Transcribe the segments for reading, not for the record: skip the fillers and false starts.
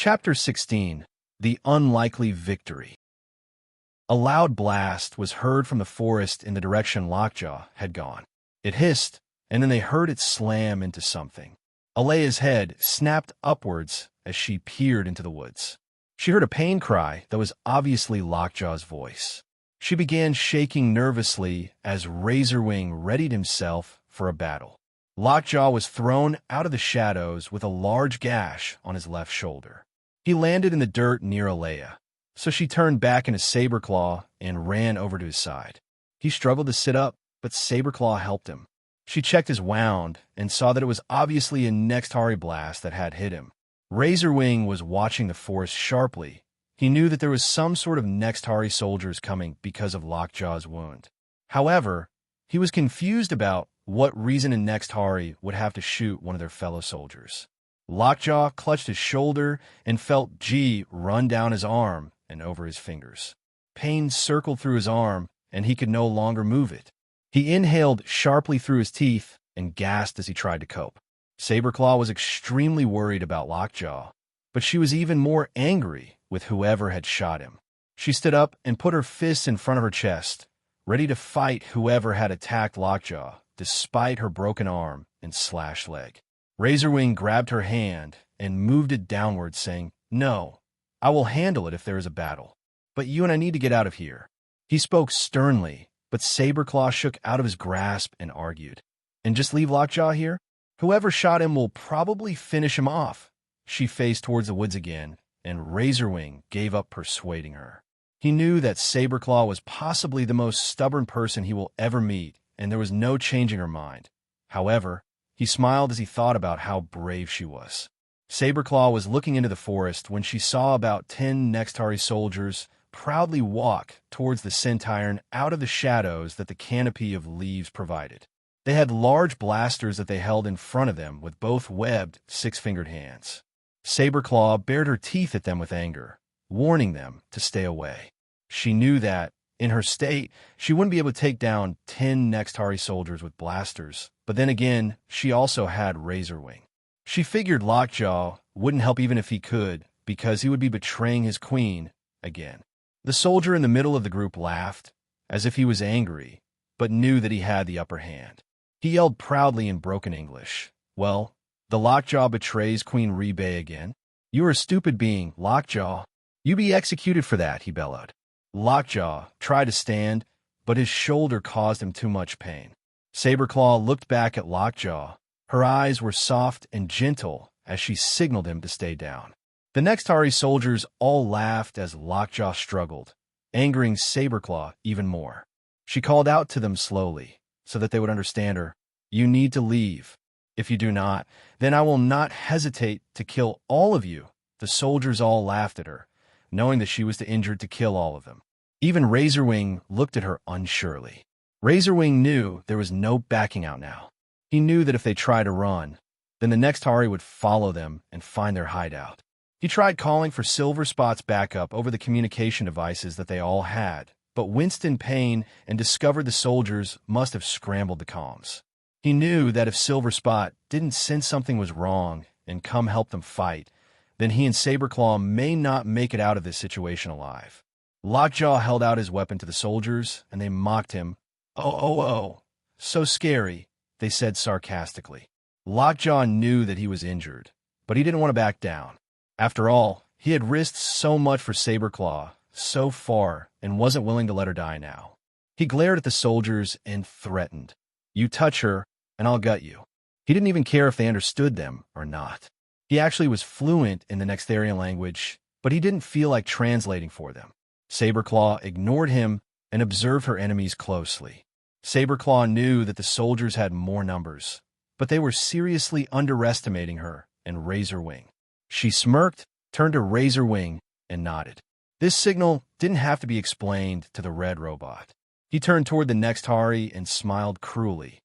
Chapter 16. The Unlikely Victory. A loud blast was heard from the forest in the direction Lockjaw had gone. It hissed, and then they heard it slam into something. Alea's head snapped upwards as she peered into the woods. She heard a pain cry that was obviously Lockjaw's voice. She began shaking nervously as Razorwing readied himself for a battle. Lockjaw was thrown out of the shadows with a large gash on his left shoulder. He landed in the dirt near Alea, so she turned back into Saberclaw and ran over to his side. He struggled to sit up, but Saberclaw helped him. She checked his wound and saw that it was obviously a Nextari blast that had hit him. Razorwing was watching the forest sharply. He knew that there was some sort of Nextari soldiers coming because of Lockjaw's wound. However, he was confused about what reason a Nextari would have to shoot one of their fellow soldiers. Lockjaw clutched his shoulder and felt G run down his arm and over his fingers. Pain circled through his arm, and he could no longer move it. He inhaled sharply through his teeth and gasped as he tried to cope. Saberclaw was extremely worried about Lockjaw, but she was even more angry with whoever had shot him. She stood up and put her fists in front of her chest, ready to fight whoever had attacked Lockjaw, despite her broken arm and slashed leg. Razorwing grabbed her hand and moved it downward, saying, "No, I will handle it if there is a battle. But you and I need to get out of here." He spoke sternly, but Saberclaw shook out of his grasp and argued, "And just leave Lockjaw here? Whoever shot him will probably finish him off." She faced towards the woods again, and Razorwing gave up persuading her. He knew that Saberclaw was possibly the most stubborn person he will ever meet, and there was no changing her mind. However, he smiled as he thought about how brave she was. Saberclaw was looking into the forest when she saw about 10 Nextari soldiers proudly walk towards the Sentiron out of the shadows that the canopy of leaves provided. They had large blasters that they held in front of them with both webbed, six-fingered hands. Saberclaw bared her teeth at them with anger, warning them to stay away. She knew that, in her state, she wouldn't be able to take down 10 Nextari soldiers with blasters, but then again, she also had Razorwing. She figured Lockjaw wouldn't help even if he could, because he would be betraying his queen again. The soldier in the middle of the group laughed, as if he was angry, but knew that he had the upper hand. He yelled proudly in broken English, "Well, the Lockjaw betrays Queen Rebay again. You are a stupid being, Lockjaw. You be executed for that," he bellowed. Lockjaw tried to stand, but his shoulder caused him too much pain. Saberclaw looked back at Lockjaw. Her eyes were soft and gentle as she signaled him to stay down. The Nextari soldiers all laughed as Lockjaw struggled, angering Saberclaw even more. She called out to them slowly, so that they would understand her. "You need to leave. If you do not, then I will not hesitate to kill all of you." The soldiers all laughed at her, knowing that she was too injured to kill all of them. Even Razorwing looked at her unsurely. Razorwing knew there was no backing out now. He knew that if they tried to run, then the Nextari would follow them and find their hideout. He tried calling for Silver Spot's backup over the communication devices that they all had, but winced in pain and discovered the soldiers must have scrambled the comms. He knew that if Silver Spot didn't sense something was wrong and come help them fight, then he and Saberclaw may not make it out of this situation alive. Lockjaw held out his weapon to the soldiers, and they mocked him. Oh, so scary," they said sarcastically. Lockjaw knew that he was injured, but he didn't want to back down. After all, he had risked so much for Saberclaw so far and wasn't willing to let her die now. He glared at the soldiers and threatened, "You touch her, and I'll gut you." He didn't even care if they understood them or not. He actually was fluent in the Nextarian language, but he didn't feel like translating for them. Saberclaw ignored him and observed her enemies closely. Saberclaw knew that the soldiers had more numbers, but they were seriously underestimating her and Razorwing. She smirked, turned to Razorwing, and nodded. This signal didn't have to be explained to the red robot. He turned toward the Nextari and smiled cruelly.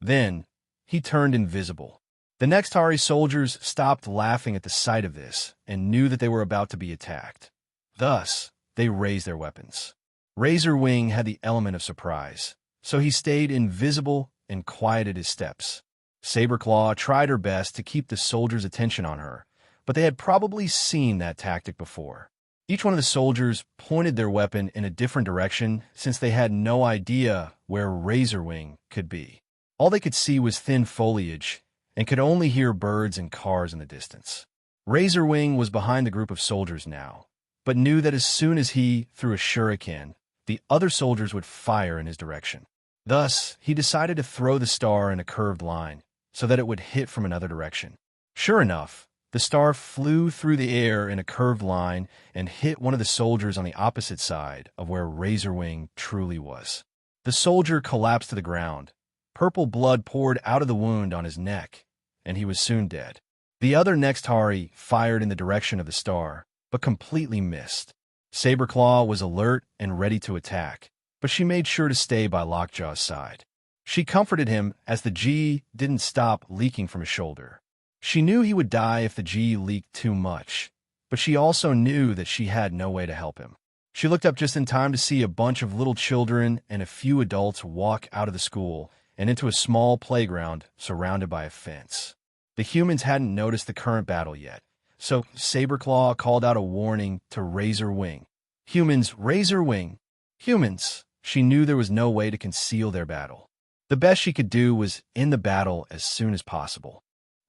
Then, he turned invisible. The Nextari soldiers stopped laughing at the sight of this and knew that they were about to be attacked. Thus, they raised their weapons. Razorwing had the element of surprise, so he stayed invisible and quieted his steps. Saberclaw tried her best to keep the soldiers' attention on her, but they had probably seen that tactic before. Each one of the soldiers pointed their weapon in a different direction since they had no idea where Razorwing could be. All they could see was thin foliage and could only hear birds and cars in the distance. Razorwing was behind the group of soldiers now, but knew that as soon as he threw a shuriken, the other soldiers would fire in his direction. Thus, he decided to throw the star in a curved line so that it would hit from another direction. Sure enough, the star flew through the air in a curved line and hit one of the soldiers on the opposite side of where Razorwing truly was. The soldier collapsed to the ground. Purple blood poured out of the wound on his neck, and he was soon dead. The other Nextari fired in the direction of the star, but completely missed. Saberclaw was alert and ready to attack, but she made sure to stay by Lockjaw's side. She comforted him as the G didn't stop leaking from his shoulder. She knew he would die if the G leaked too much, but she also knew that she had no way to help him. She looked up just in time to see a bunch of little children and a few adults walk out of the school and into a small playground surrounded by a fence. The humans hadn't noticed the current battle yet, so Saberclaw called out a warning to Razorwing. Humans, Razorwing! Humans! She knew there was no way to conceal their battle. The best she could do was end the battle as soon as possible.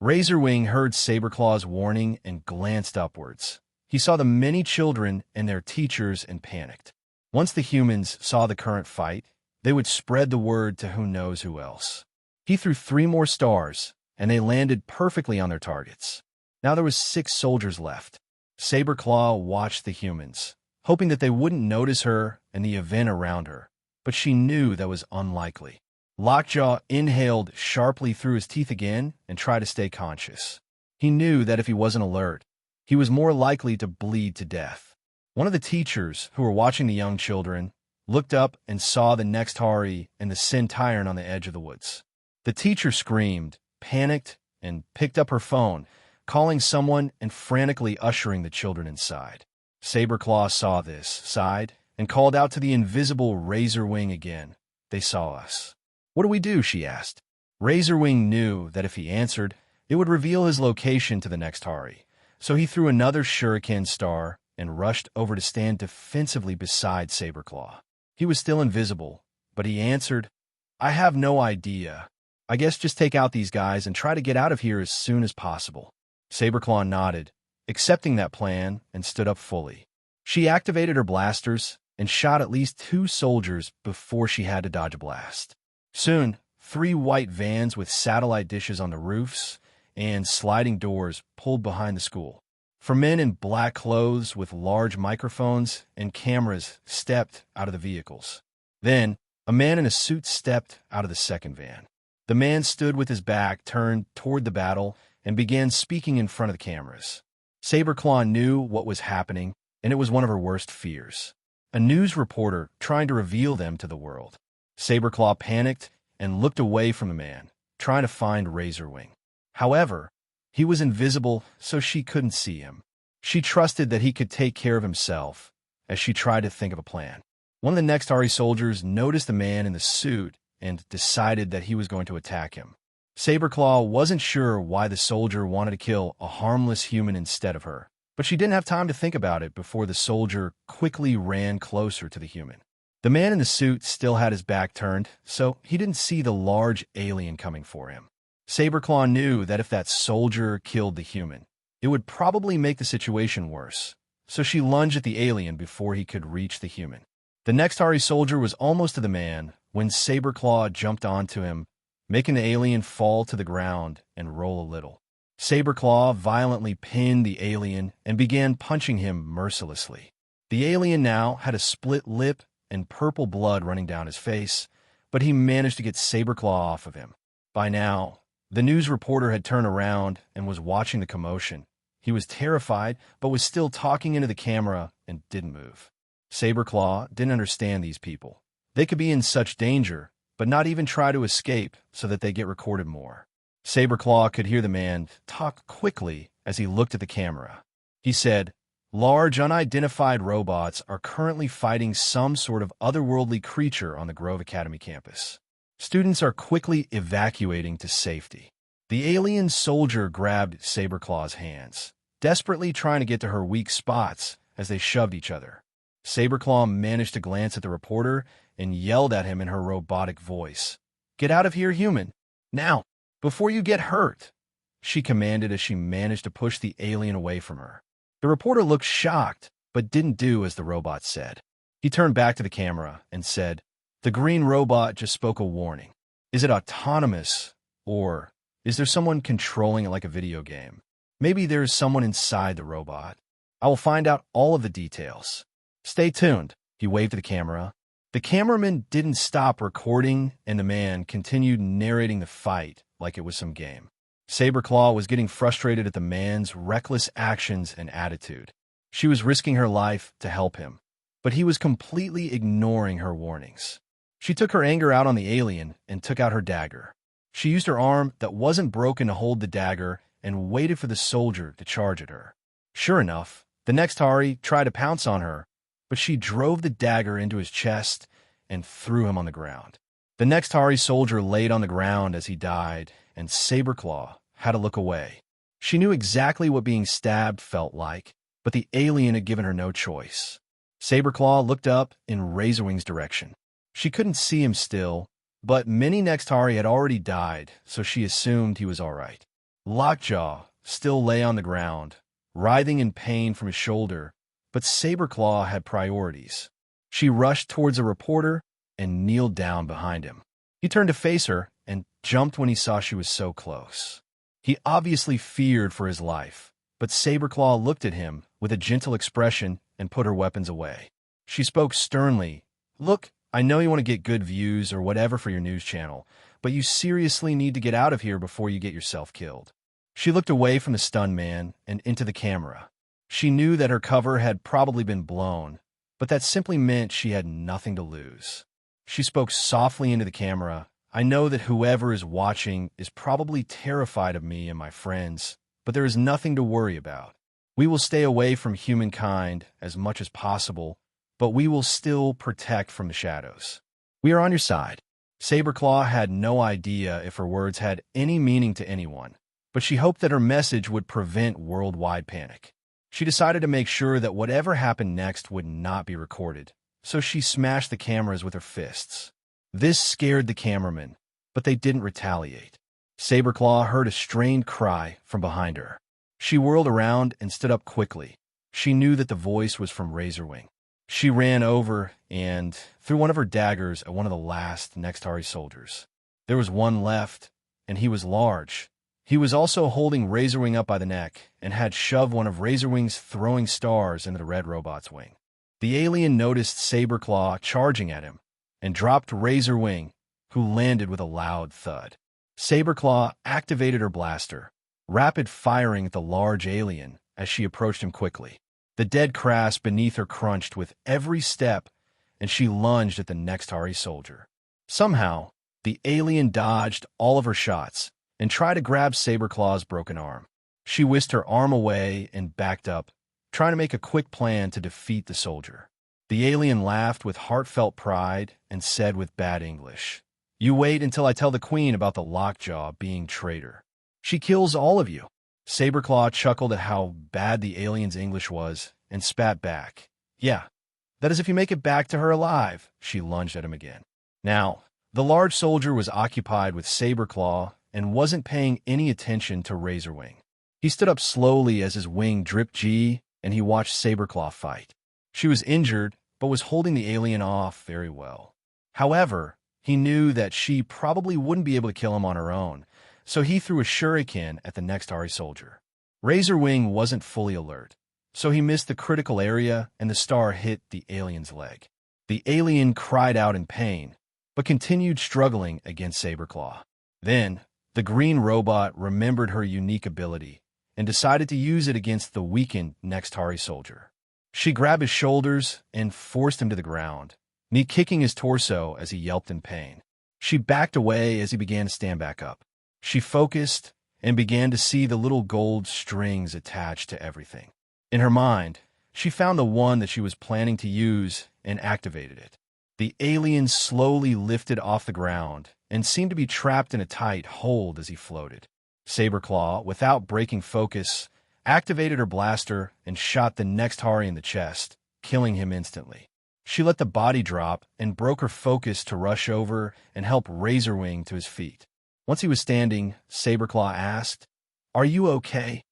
Razorwing heard Saberclaw's warning and glanced upwards. He saw the many children and their teachers and panicked. Once the humans saw the current fight, they would spread the word to who knows who else. He threw 3 more stars, and they landed perfectly on their targets. Now there was 6 soldiers left. Saberclaw watched the humans, hoping that they wouldn't notice her and the event around her, but she knew that was unlikely. Lockjaw inhaled sharply through his teeth again and tried to stay conscious. He knew that if he wasn't alert, he was more likely to bleed to death. One of the teachers, who were watching the young children, looked up and saw the Nextari and the Sentiron on the edge of the woods. The teacher screamed, panicked, and picked up her phone, calling someone and frantically ushering the children inside. Saberclaw saw this, sighed, and called out to the invisible Razorwing again. "They saw us." "What do we do?" she asked. Razorwing knew that if he answered, it would reveal his location to the Nextari, so he threw another shuriken star and rushed over to stand defensively beside Saberclaw. He was still invisible, but he answered, "I have no idea. I guess just take out these guys and try to get out of here as soon as possible." Saberclaw nodded, accepting that plan, and stood up fully. She activated her blasters and shot at least 2 soldiers before she had to dodge a blast. Soon, 3 white vans with satellite dishes on the roofs and sliding doors pulled behind the school. 4 men in black clothes with large microphones and cameras stepped out of the vehicles. Then, a man in a suit stepped out of the second van. The man stood with his back turned toward the battle and began speaking in front of the cameras. Saberclaw knew what was happening, and it was one of her worst fears. A news reporter trying to reveal them to the world. Saberclaw panicked and looked away from the man, trying to find Razorwing. However, he was invisible, so she couldn't see him. She trusted that he could take care of himself as she tried to think of a plan. One of the Nextari soldiers noticed the man in the suit and decided that he was going to attack him. Saberclaw wasn't sure why the soldier wanted to kill a harmless human instead of her, but she didn't have time to think about it before the soldier quickly ran closer to the human. The man in the suit still had his back turned, so he didn't see the large alien coming for him. Saberclaw knew that if that soldier killed the human, it would probably make the situation worse, so she lunged at the alien before he could reach the human. The Nextari soldier was almost to the man when Saberclaw jumped onto him, making the alien fall to the ground and roll a little. Saberclaw violently pinned the alien and began punching him mercilessly. The alien now had a split lip and purple blood running down his face, but he managed to get Saberclaw off of him. By now, the news reporter had turned around and was watching the commotion. He was terrified, but was still talking into the camera and didn't move. Saberclaw didn't understand these people. They could be in such danger, but not even try to escape so that they get recorded more. Saberclaw could hear the man talk quickly as he looked at the camera. He said, "Large unidentified robots are currently fighting some sort of otherworldly creature on the Grove Academy campus. Students are quickly evacuating to safety." The alien soldier grabbed Saberclaw's hands. desperately trying to get to her weak spots as they shoved each other. Saberclaw managed to glance at the reporter and yelled at him in her robotic voice. "Get out of here, human! Now, before you get hurt!" she commanded as she managed to push the alien away from her. The reporter looked shocked, but didn't do as the robot said. He turned back to the camera and said, "The green robot just spoke a warning. Is it autonomous, or is there someone controlling it like a video game? Maybe there's someone inside the robot. I will find out all of the details. Stay tuned." He waved to the camera. The cameraman didn't stop recording, and the man continued narrating the fight like it was some game. Saberclaw was getting frustrated at the man's reckless actions and attitude. She was risking her life to help him, but he was completely ignoring her warnings. She took her anger out on the alien and took out her dagger. She used her arm that wasn't broken to hold the dagger and waited for the soldier to charge at her. Sure enough, the next Hari tried to pounce on her, but she drove the dagger into his chest and threw him on the ground. The next Hari soldier laid on the ground as he died, and Saberclaw had to look away. She knew exactly what being stabbed felt like, but the alien had given her no choice. Saberclaw looked up in Razorwing's direction. She couldn't see him still, but many Nextari had already died, so she assumed he was all right. Lockjaw still lay on the ground, writhing in pain from his shoulder, but Saberclaw had priorities. She rushed towards a reporter and kneeled down behind him. He turned to face her and jumped when he saw she was so close. He obviously feared for his life, but Saberclaw looked at him with a gentle expression and put her weapons away. She spoke sternly. "Look, I know you want to get good views or whatever for your news channel, but you seriously need to get out of here before you get yourself killed." She looked away from the stunned man and into the camera. She knew that her cover had probably been blown, but that simply meant she had nothing to lose. She spoke softly into the camera. "I know that whoever is watching is probably terrified of me and my friends, but there is nothing to worry about. We will stay away from humankind as much as possible, but we will still protect from the shadows. We are on your side." Saberclaw had no idea if her words had any meaning to anyone, but she hoped that her message would prevent worldwide panic. She decided to make sure that whatever happened next would not be recorded, so she smashed the cameras with her fists. This scared the cameramen, but they didn't retaliate. Saberclaw heard a strained cry from behind her. She whirled around and stood up quickly. She knew that the voice was from Razorwing. She ran over and threw one of her daggers at one of the last Nextari soldiers. There was one left, and he was large. He was also holding Razorwing up by the neck and had shoved one of Razorwing's throwing stars into the red robot's wing. The alien noticed Saberclaw charging at him and dropped Razorwing, who landed with a loud thud. Saberclaw activated her blaster, rapid firing at the large alien as she approached him quickly. The dead crash beneath her crunched with every step, and she lunged at the next Hari soldier. Somehow, the alien dodged all of her shots and tried to grab Saberclaw's broken arm. She whisked her arm away and backed up, trying to make a quick plan to defeat the soldier. The alien laughed with heartfelt pride and said with bad English, "You wait until I tell the queen about the Lockjaw being traitor. She kills all of you." Saberclaw chuckled at how bad the alien's English was and spat back. "Yeah, that is if you make it back to her alive." She lunged at him again. Now, the large soldier was occupied with Saberclaw and wasn't paying any attention to Razorwing. He stood up slowly as his wing dripped G, and he watched Saberclaw fight. She was injured, but was holding the alien off very well. However, he knew that she probably wouldn't be able to kill him on her own, so he threw a shuriken at the next Ari soldier. Razorwing wasn't fully alert, so he missed the critical area and the star hit the alien's leg. The alien cried out in pain, but continued struggling against Saberclaw. Then, the green robot remembered her unique ability and decided to use it against the weakened next Hari soldier. She grabbed his shoulders and forced him to the ground, knee-kicking his torso as he yelped in pain. She backed away as he began to stand back up. She focused and began to see the little gold strings attached to everything. In her mind, she found the one that she was planning to use and activated it. The alien slowly lifted off the ground and seemed to be trapped in a tight hold as he floated. Saberclaw, without breaking focus, activated her blaster, and shot the next Hari in the chest, killing him instantly. She let the body drop and broke her focus to rush over and help Razorwing to his feet. Once he was standing, Saberclaw asked, "Are you okay?"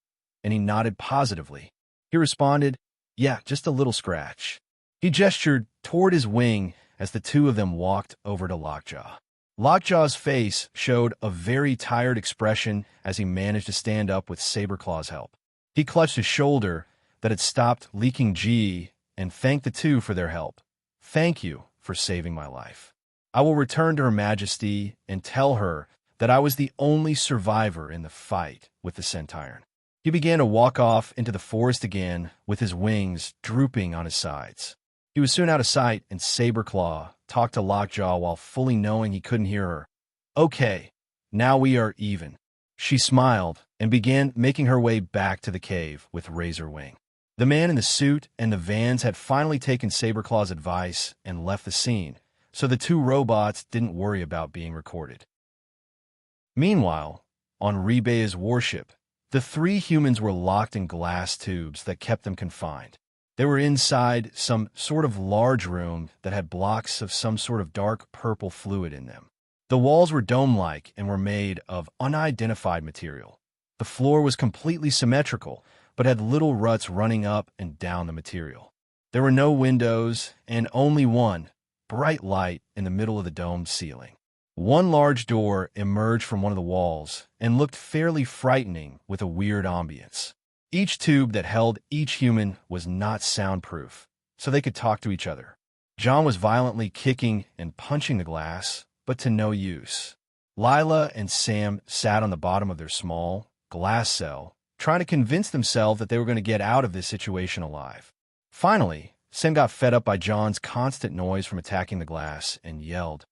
And he nodded positively. He responded, "Yeah, just a little scratch." He gestured toward his wing as the two of them walked over to Lockjaw. Lockjaw's face showed a very tired expression as he managed to stand up with Saberclaw's help. He clutched his shoulder that had stopped leaking G and thanked the two for their help. "Thank you for saving my life. I will return to Her Majesty and tell her that I was the only survivor in the fight with the Sentiron." He began to walk off into the forest again with his wings drooping on his sides. He was soon out of sight, and Saberclaw talked to Lockjaw while fully knowing he couldn't hear her. "Okay, now we are even." She smiled and began making her way back to the cave with Razorwing. The man in the suit and the Vans had finally taken Saberclaw's advice and left the scene, so the two robots didn't worry about being recorded. Meanwhile, on Rebae's warship, the three humans were locked in glass tubes that kept them confined. They were inside some sort of large room that had blocks of some sort of dark purple fluid in them. The walls were dome-like and were made of unidentified material. The floor was completely symmetrical, but had little ruts running up and down the material. There were no windows and only one bright light in the middle of the domed ceiling. One large door emerged from one of the walls and looked fairly frightening with a weird ambience. Each tube that held each human was not soundproof, so they could talk to each other. John was violently kicking and punching the glass, but to no use. Lila and Sam sat on the bottom of their small, glass cell, trying to convince themselves that they were going to get out of this situation alive. Finally, Sam got fed up by John's constant noise from attacking the glass and yelled,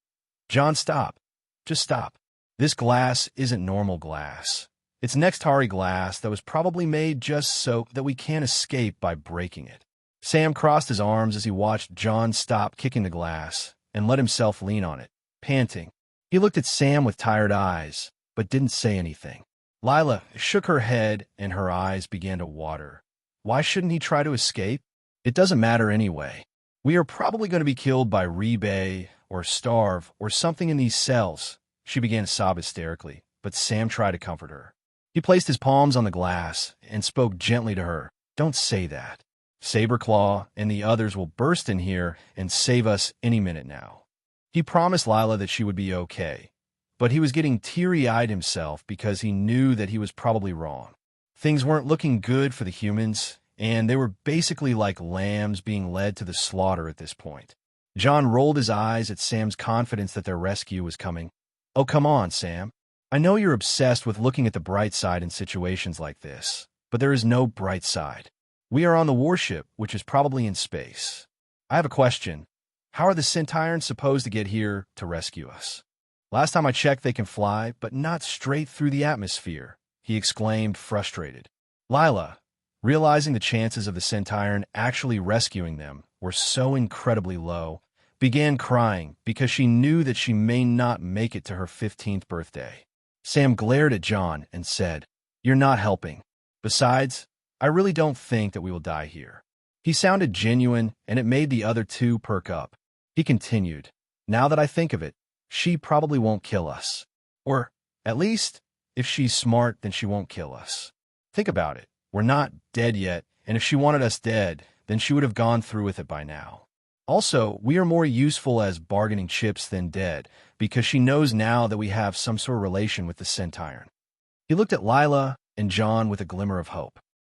"John, stop. Just stop. This glass isn't normal glass. It's Nextari glass that was probably made just so that we can't escape by breaking it." Sam crossed his arms as he watched John stop kicking the glass and let himself lean on it, panting. He looked at Sam with tired eyes, but didn't say anything. Lila shook her head and her eyes began to water. Why shouldn't he try to escape? It doesn't matter anyway. We are probably going to be killed by Rebae or starve or something in these cells. She began to sob hysterically, but Sam tried to comfort her. He placed his palms on the glass and spoke gently to her. "Don't say that. Saberclaw and the others will burst in here and save us any minute now." He promised Lila that she would be okay, but he was getting teary-eyed himself because he knew that he was probably wrong. Things weren't looking good for the humans, and they were basically like lambs being led to the slaughter at this point. John rolled his eyes at Sam's confidence that their rescue was coming. "Oh, come on, Sam. I know you're obsessed with looking at the bright side in situations like this, but there is no bright side. We are on the warship, which is probably in space. I have a question. How are the Sentirons supposed to get here to rescue us? Last time I checked, they can fly, but not straight through the atmosphere," he exclaimed, frustrated. Lila, realizing the chances of the Sentiron actually rescuing them were so incredibly low, began crying because she knew that she may not make it to her 15th birthday. Sam glared at John and said, "You're not helping. Besides, I really don't think that we will die here." He sounded genuine, and it made the other two perk up. He continued, "Now that I think of it, she probably won't kill us. Or, at least, if she's smart, then she won't kill us. Think about it. We're not dead yet, and if she wanted us dead, then she would have gone through with it by now. Also, we are more useful as bargaining chips than dead, because she knows now that we have some sort of relation with the Sentiron." He looked at Lila and John with a glimmer of hope.